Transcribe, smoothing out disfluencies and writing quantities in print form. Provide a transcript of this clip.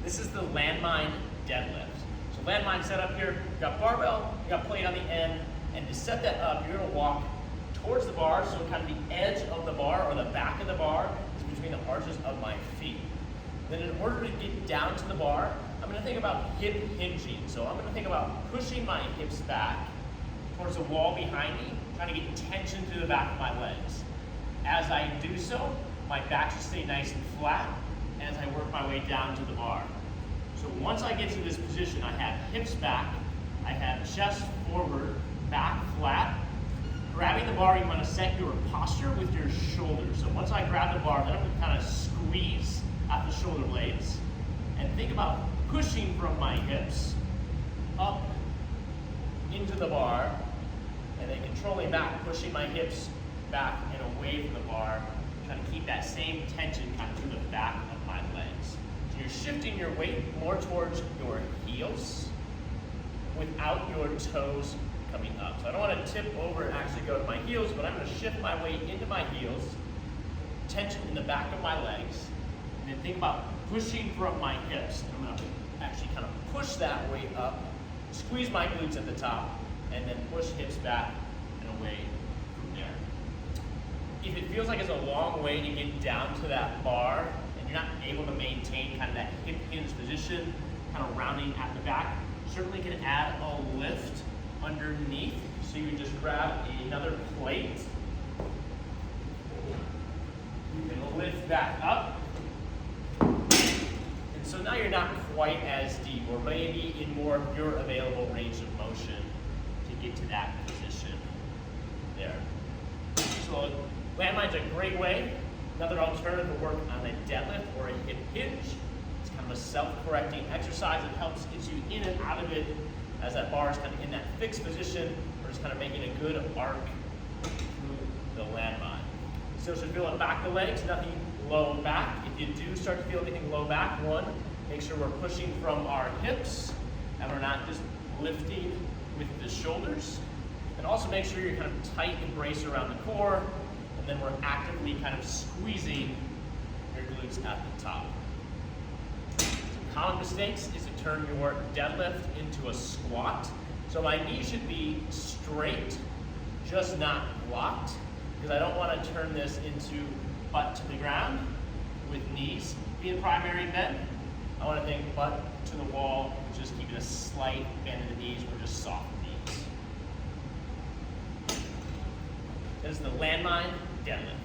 This is the Landmine Deadlift. So Landmine set up here, you got barbell, you got plate on the end, and to set that up, you're gonna walk towards the bar, so kind of the edge of the bar or the back of the bar is between the arches of my feet. Then in order to get down to the bar, I'm gonna think about hip hinging. So I'm gonna think about pushing my hips back towards the wall behind me, trying to get tension through the back of my legs. As I do so, my back should stay nice and flat as I work my way down to the bar. So once I get to this position, I have hips back, I have chest forward, back flat. Grabbing the bar, you want to set your posture with your shoulders. So once I grab the bar, then I'm going to kind of squeeze at the shoulder blades and think about pushing from my hips up into the bar, and then controlling back, pushing my hips back and away from the bar, trying to keep that same tension kind of through the back of my legs. So you're shifting your weight more towards your heels without your toes coming up. So I don't want to tip over and actually go to my heels, but I'm going to shift my weight into my heels, tension in the back of my legs, and then think about pushing from my hips. I'm going to actually kind of push that weight up, squeeze my glutes at the top, and then push hips back and away from there. If it feels like it's a long way to get down to that bar and you're not able to maintain kind of that hip hinge position, kind of rounding at the back, certainly can add a lift underneath. So you can just grab another plate. You can lift back up. And so now you're not quite as deep, or maybe in more of your available range of motion to get to that position there. So Landmine's a great way, another alternative to work on a deadlift or a hip hinge. It's kind of a self-correcting exercise that helps get you in and out of it as that bar is kind of in that fixed position, or just kind of making a good arc through the landmine. Still should feel it back the legs, nothing low back. If you do start to feel anything low back, one, make sure we're pushing from our hips and we're not just lifting with the shoulders. And also make sure you're kind of tight and brace around the core, and then we're actively kind of squeezing your glutes at the top. Common mistakes is to turn your deadlift into a squat. So my knee should be straight, just not blocked, because I don't want to turn this into butt to the ground with knees being primary bend. I want to think butt to the wall, just keeping a slight bend in the knees or just soft knees. This is the Landmine Deadlift.